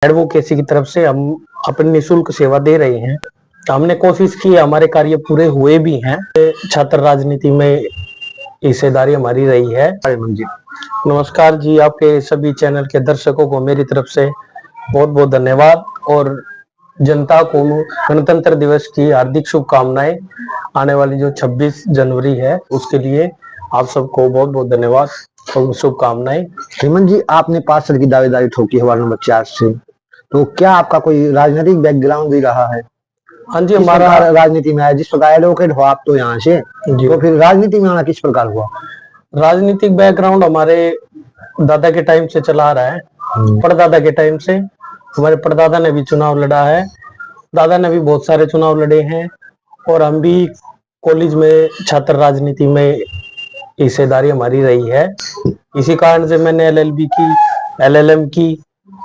Advocacy की तरफ से हम अपनी निःशुल्क सेवा दे रहे हैं। तो हमने कोशिश की, हमारे कार्य पूरे हुए भी हैं। छात्र राजनीति में हिस्सेदारी हमारी रही है। जी नमस्कार जी, आपके सभी चैनल के दर्शकों को मेरी तरफ से बहुत बहुत धन्यवाद और जनता को गणतंत्र दिवस की हार्दिक शुभकामनाएं। आने वाली जो 26 जनवरी है उसके लिए आप सबको बहुत बहुत धन्यवाद और शुभकामनाएं। हेमंत जी, आपने 5 साल की दावेदारी ठोकी है वार्ड नंबर 4 से, तो क्या आपका कोई राजनीतिक बैकग्राउंड भी रहा है? हाँ जी, किस हमारा प्रकार राजनीति में आया? जिस प्रकार एडवोकेट हो आप तो यहाँ से, तो फिर राजनीति में आना किस प्रकार हुआ? राजनीतिक बैकग्राउंड हमारे दादा के टाइम से चला आ रहा है। परदादा के टाइम से हमारे परदादा ने भी चुनाव लड़ा है, दादा ने भी बहुत सारे चुनाव लड़े हैं और हम भी कॉलेज में छात्र राजनीति में हिस्सेदारी हमारी रही है। इसी कारण से मैंने एलएलबी की, एलएलएम की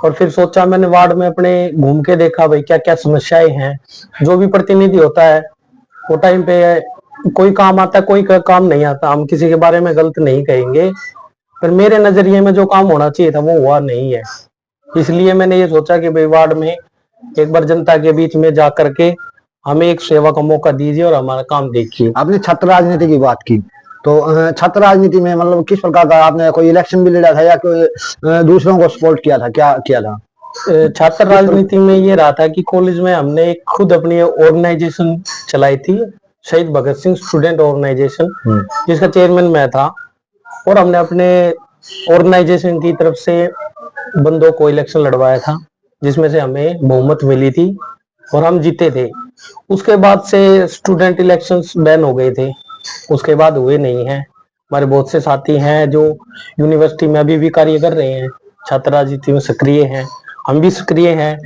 और फिर सोचा, मैंने वार्ड में अपने घूम के देखा भाई क्या क्या समस्याएं हैं। जो भी प्रतिनिधि होता है वो टाइम पे कोई काम आता है, कोई काम नहीं आता। हम किसी के बारे में गलत नहीं कहेंगे, पर मेरे नजरिए में जो काम होना चाहिए था वो हुआ नहीं है। इसलिए मैंने ये सोचा कि भाई वार्ड में एक बार जनता के बीच में जा करके हमें एक सेवा का मौका दीजिए और हमारा काम देखिए। आपने छात्र राजनीति की बात की, तो छात्र राजनीति में मतलब किस प्रकार का आपने कोई इलेक्शन भी लड़ा था या कोई दूसरों को सपोर्ट किया था, क्या किया था? छात्र राजनीति में ये रहा था कि कॉलेज में हमने खुद अपनी ऑर्गेनाइजेशन चलाई थी, शहीद भगत सिंह स्टूडेंट ऑर्गेनाइजेशन, जिसका चेयरमैन मैं था। और हमने अपने ऑर्गेनाइजेशन की तरफ से बंदों को इलेक्शन लड़वाया था, जिसमें से हमें बहुमत मिली थी और हम जीते थे। उसके बाद से स्टूडेंट इलेक्शंस बैन हो गए थे, उसके बाद हुए नहीं हैं। हमारे बहुत से साथी हैं जो यूनिवर्सिटी में अभी भी कार्य कर रहे हैं, छात्र राजनीति में सक्रिय हैं, हम भी सक्रिय हैं।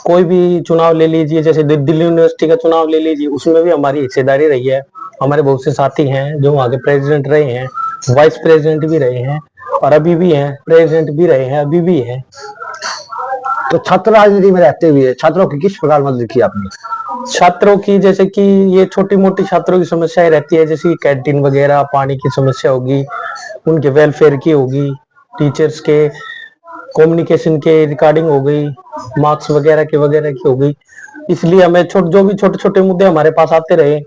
कोई भी चुनाव ले लीजिए, जैसे दिल्ली यूनिवर्सिटी का चुनाव ले लीजिए, उसमें भी हमारी हिस्सेदारी रही है। हमारे बहुत से साथी हैं जो वहाँ के प्रेसिडेंट रहे हैं, वाइस प्रेसिडेंट भी रहे हैं और अभी भी हैं, प्रेसिडेंट भी रहे हैं, अभी भी हैं। तो छात्र राजनीति में रहते हुए छात्रों की किस प्रकार मदद की आपने? छात्रों की, जैसे कि ये छोटी मोटी छात्रों की समस्याएं रहती है, जैसे कैंटीन वगैरह, पानी की समस्या होगी, उनके वेलफेयर की होगी, टीचर्स के कम्युनिकेशन के रिकॉर्डिंग हो गई, मार्क्स वगैरह की हो गई। इसलिए हमें जो भी छोटे छोटे मुद्दे हमारे पास आते रहे,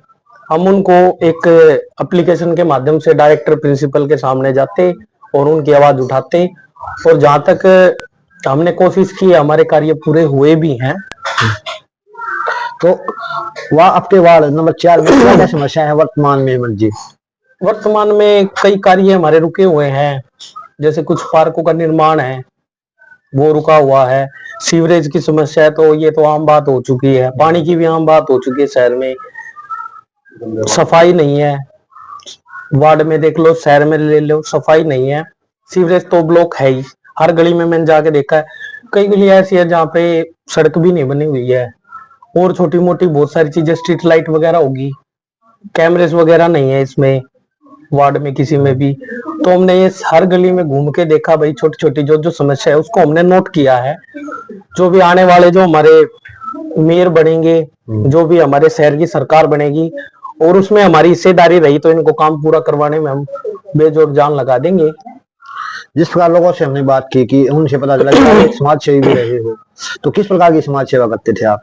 हम उनको एक एप्लीकेशन के माध्यम से डायरेक्टर प्रिंसिपल के सामने जाते और उनकी आवाज उठाते। और जहां तक हमने कोशिश की, हमारे कार्य पूरे हुए भी हैं। तो वह आपके वार्ड नंबर 4 में क्या क्या समस्या है वर्तमान में हेमंत जी? वर्तमान में कई कार्य हमारे रुके हुए हैं, जैसे कुछ पार्कों का निर्माण है वो रुका हुआ है। सीवरेज की समस्या है तो ये तो आम बात हो चुकी है, पानी की भी आम बात हो चुकी है। शहर में सफाई नहीं है, वार्ड में देख लो, शहर में ले लो, सफाई नहीं है। सीवरेज तो ब्लॉक है ही, हर गली में मैंने जाके देखा है। कई गली ऐसी है जहाँ पे सड़क भी नहीं बनी हुई है और छोटी मोटी बहुत सारी चीजें, स्ट्रीट लाइट वगैरह होगी, कैमरेस वगैरह नहीं है इसमें वार्ड में किसी में भी। तो हमने ये हर गली में घूम के देखा भाई, छोटी छोटी जो जो समस्या है उसको हमने नोट किया है। जो भी आने वाले जो हमारे मेयर बनेंगे, जो भी हमारे शहर की सरकार बनेगी और उसमें हमारी हिस्सेदारी रही, तो इनको काम पूरा करवाने में हम बेजोड़ जान लगा देंगे। जिस प्रकार लोगों से हमने बात की कि उनसे पता चला कि आप एक समाज सेवी भी रहे हो, तो किस प्रकार की समाज सेवा करते थे आप?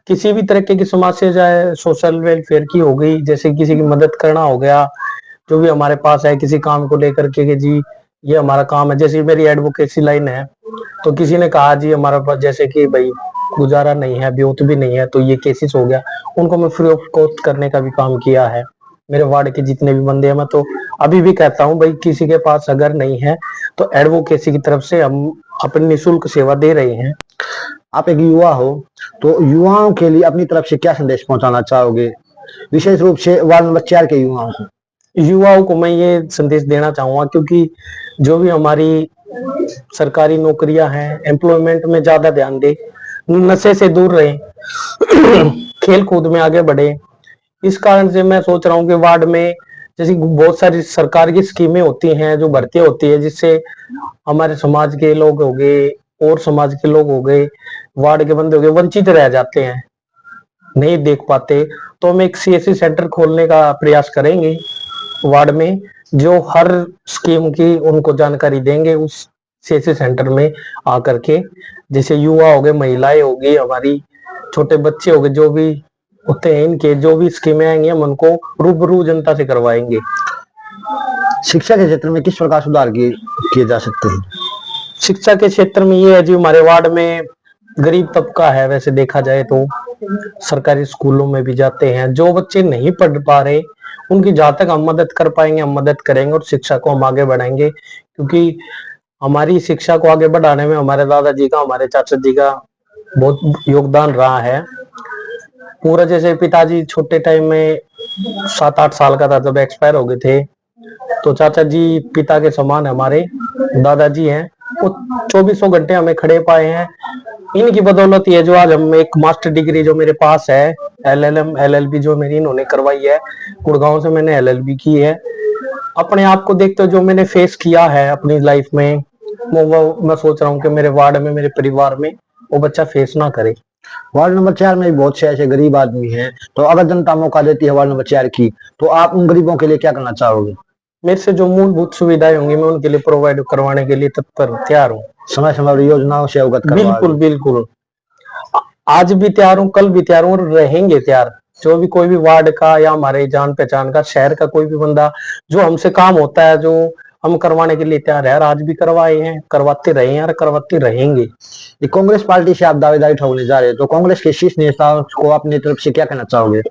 किसी भी तरीके की समाज से, चाहे सोशल वेलफेयर की हो गई, जैसे किसी की मदद करना हो गया, जो भी हमारे पास है किसी काम को लेकर के कि जी ये हमारा काम है। जैसे मेरी एडवोकेसी लाइन है, तो किसी ने कहा जी हमारे पास जैसे कि भाई गुजारा नहीं है, ब्योत भी नहीं है, तो ये केसेस हो गया, उनको मैं फ्री ऑफ कॉस्ट करने का भी काम किया है। मेरे वार्ड के जितने भी बंदे हैं, मैं तो अभी भी कहता हूँ भाई किसी के पास अगर नहीं है तो एडवोकेसी की तरफ से हम अपनी निःशुल्क सेवा दे रहे हैं। आप एक युवा हो, तो युवाओं के लिए अपनी तरफ से क्या संदेश पहुंचाना चाहोगे, विशेष रूप से वार्ड नंबर 4 के युवाओं को? युवाओं को मैं ये संदेश देना चाहूंगा, क्योंकि जो भी हमारी सरकारी नौकरियां हैं, एम्प्लॉयमेंट में ज्यादा ध्यान दे, नशे से दूर रहे, खेल कूद में आगे बढ़े। इस कारण से मैं सोच रहा हूँ कि वार्ड में जैसे बहुत सारी सरकार की स्कीमें होती हैं, जो भर्ती होती है, जिससे हमारे समाज के लोग हो गए और समाज के लोग हो गए, वार्ड के बंदे हो गए, वंचित रह जाते हैं, नहीं देख पाते। तो हम एक सीएससी सेंटर खोलने का प्रयास करेंगे वार्ड में, जो हर स्कीम की उनको जानकारी देंगे, उस CSC सेंटर में आकर के, जैसे युवा हो गए, महिलाएं होगी, हमारी छोटे बच्चे हो गए, जो भी होते हैं, इनके जो भी स्कीमें आएंगी हम उनको रूबरू जनता से करवाएंगे। शिक्षा के क्षेत्र में किस प्रकार सुधार किए जा सकते हैं? शिक्षा के क्षेत्र में ये है जी, हमारे वार्ड में गरीब तबका है, वैसे देखा जाए तो सरकारी स्कूलों में भी जाते हैं, जो बच्चे नहीं पढ़ पा रहे उनकी जहां तक हम मदद कर पाएंगे हम मदद करेंगे और शिक्षा को हम आगे बढ़ाएंगे, क्योंकि हमारी शिक्षा को आगे बढ़ाने में हमारे दादाजी का, हमारे चाचा जी का बहुत योगदान रहा है। पूरा जैसे पिताजी छोटे टाइम में 7-8 साल का था जब एक्सपायर हो गए थे, तो चाचा जी पिता के समान हमारे दादाजी हैं, वो 2400 घंटे हमें खड़े पाए हैं। इनकी बदौलत ये जो आज हम एक मास्टर डिग्री जो मेरे पास है, LLM LLB जो मेरी इन्होंने करवाई है, गुड़गांव से मैंने LLB की है। अपने आप को देखते हो जो मैंने फेस किया है अपनी लाइफ में, वो मैं सोच रहा हूँ कि मेरे वार्ड में, मेरे परिवार में वो बच्चा फेस ना करे। वार्ड नंबर 4 में भी बहुत से ऐसे गरीब आदमी हैं, तो अगर जनता मौका देती है वार्ड नंबर 4 की, तो आप उन गरीबों के लिए क्या करना चाहोगे? मेरे से जो मूलभूत सुविधाएं होंगी मैं उनके लिए प्रोवाइड करवाने के लिए तत्पर तैयार हूँ। समय समय योजनाओं से अवगत बिल्कुल बिल्कुल, आज भी तैयार हूँ, कल भी तैयार हूँ और रहेंगे तैयार। जो भी कोई भी वार्ड का या हमारे जान पहचान का, शहर का कोई भी बंदा जो हमसे काम होता है, जो हम करवाने के लिए तैयार है, और आज भी करवाए हैं, करवाते रहे हैं और करवाते रहेंगे। ये कांग्रेस पार्टी से आप दावेदारी ठोकने जा रहे हैं, तो कांग्रेस के शीर्ष नेताओं को अपनी तरफ से क्या कहना चाहोगे?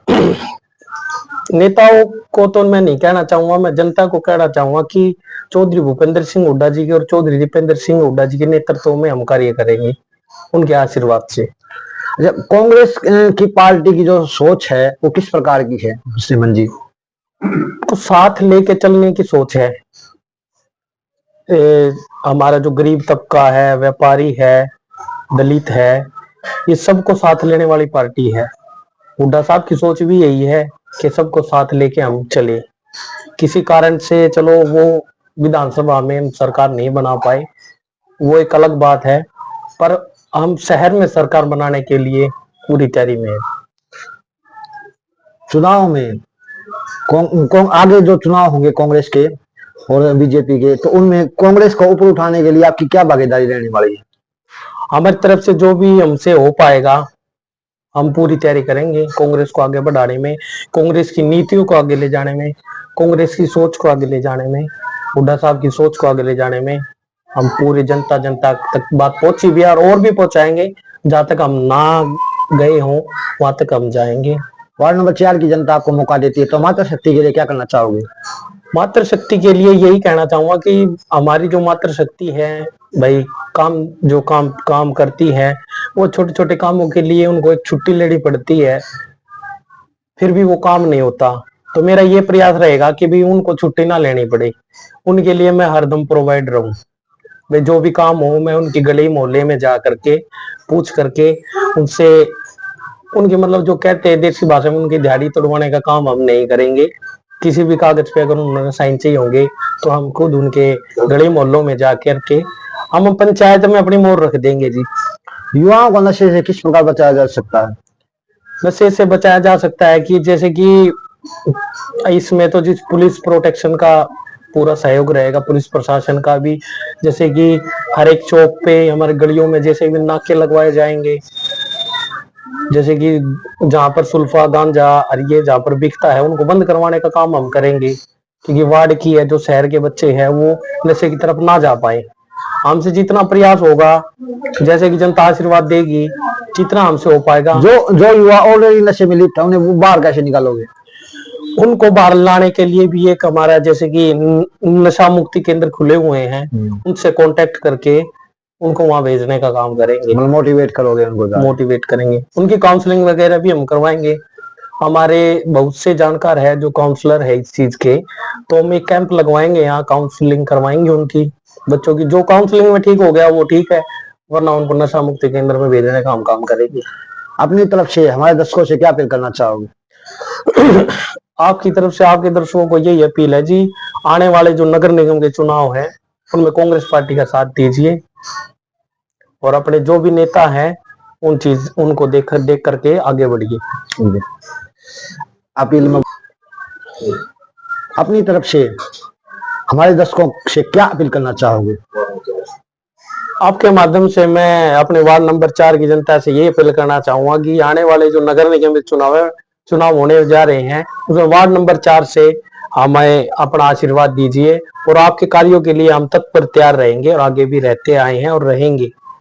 नेताओं को तो मैं नहीं कहना चाहूंगा, मैं जनता को कहना चाहूंगा कि चौधरी भूपेंद्र सिंह हुड्डा जी के और चौधरी दीपेंद्र सिंह हुड्डा जी के नेतृत्व में हम कार्य करेंगे, उनके आशीर्वाद से। कांग्रेस की पार्टी की जो सोच है वो किस प्रकार की है सिमन जी? तो साथ लेके चलने की सोच है। हमारा जो गरीब तबका है, व्यापारी है, दलित है, ये सबको साथ लेने वाली पार्टी है। हुड्डा साहब की सोच भी यही है कि सबको साथ लेके हम चले। किसी कारण से चलो वो विधानसभा में सरकार नहीं बना पाए, वो एक अलग बात है, पर हम शहर में सरकार बनाने के लिए पूरी तैयारी में है। चुनाव में आगे जो चुनाव होंगे कांग्रेस के और बीजेपी के, तो उनमें कांग्रेस को ऊपर उठाने के लिए आपकी क्या भागीदारी रहने वाली है? हमारी तरफ से जो भी हमसे हो पाएगा हम पूरी तैयारी करेंगे कांग्रेस को आगे बढ़ाने में, कांग्रेस की नीतियों को आगे ले जाने में, कांग्रेस की सोच को आगे ले जाने में, हुड्डा साहब की सोच को आगे ले जाने में। हम पूरी जनता तक बात पहुंची भी और भी पहुंचाएंगे, जहां तक हम ना गए हों वहां तक हम जाएंगे। वार्ड नंबर 4 की जनता आपको मौका देती है, तो मातृ शक्ति के लिए क्या करना चाहोगे? मातृ शक्ति के लिए यही कहना चाहूंगा कि हमारी जो मातृ शक्ति है भाई, काम करती है, वो छोटे छोटे कामों के लिए उनको एक छुट्टी लेनी पड़ती है, फिर भी वो काम नहीं होता। तो मेरा ये प्रयास रहेगा कि भी उनको छुट्टी ना लेनी पड़े, उनके लिए मैं हरदम प्रोवाइड रहूं। भाई जो भी काम हो मैं उनकी गली मोहल्ले में जा करके पूछ करके उनसे, उनके मतलब जो कहते हैं देसी भाषा में, उनकी दिहाड़ी तोड़वाने का काम हम नहीं करेंगे। किसी भी कागज पे अगर उन्होंने साइन चाहिए होंगे तो हम खुद उनके गली मोहल्लों में जा करके हम पंचायत में अपनी मोहर रख देंगे जी। युवाओं को नशे से किस प्रकार बचाया जा सकता है? नशे से बचाया जा सकता है कि जैसे कि इसमें तो जिस पुलिस प्रोटेक्शन का पूरा सहयोग रहेगा, पुलिस प्रशासन का भी, जैसे कि हर एक चौक पे हमारे गलियों में जैसे भी नाके लगवाए जाएंगे, जैसे कि जहां पर सुल्फा गांजा और ये जहां पर बिकता है उनको बंद करवाने का काम हम करेंगे, क्योंकि वार्ड की है जो शहर के बच्चे हैं वो नशे की तरफ ना जा पाए। हमसे जितना प्रयास होगा, जैसे कि जनता आशीर्वाद देगी, जितना हमसे हो पाएगा। जो युवा ऑलरेडी नशे में लिप्त है उन्हें वो बाहर कैसे निकालोगे? उनको बाहर लाने के लिए भी एक हमारा जैसे कि नशा मुक्ति केंद्र खुले हुए हैं, उनसे कांटेक्ट करके उनको वहां भेजने का काम करेंगे। मोटिवेट करोगे उनको? मोटिवेट करेंगे, उनकी काउंसलिंग वगैरह भी हम करवाएंगे। हमारे बहुत से जानकार है जो काउंसलर है इस चीज के, तो हम एक कैंप लगवाएंगे, यहाँ काउंसलिंग करवाएंगे उनकी, बच्चों की। जो काउंसलिंग में ठीक हो गया वो ठीक है, वरना उनको नशा मुक्ति केंद्र में भेजने का हम काम करेंगे। अपनी तरफ से हमारे दर्शकों से क्या अपील करना चाहोगे? आपकी तरफ से आपके दर्शकों को यही अपील है जी, आने वाले जो नगर निगम के चुनाव है उनमें कांग्रेस पार्टी का साथ दीजिए और अपने जो भी नेता हैं उनको देख करके आगे बढ़िए। अपील में अपनी तरफ से हमारे दर्शकों से क्या अपील करना चाहोगे? आपके माध्यम से मैं अपने वार्ड नंबर 4 की जनता से ये अपील करना चाहूंगा कि आने वाले जो नगर निगम के चुनाव होने जा रहे हैं उसमें वार्ड नंबर 4 से हमें अपना आशीर्वाद दीजिए और आपके कार्यों के लिए हम तत्पर तैयार रहेंगे और आगे भी रहते आए हैं और रहेंगे।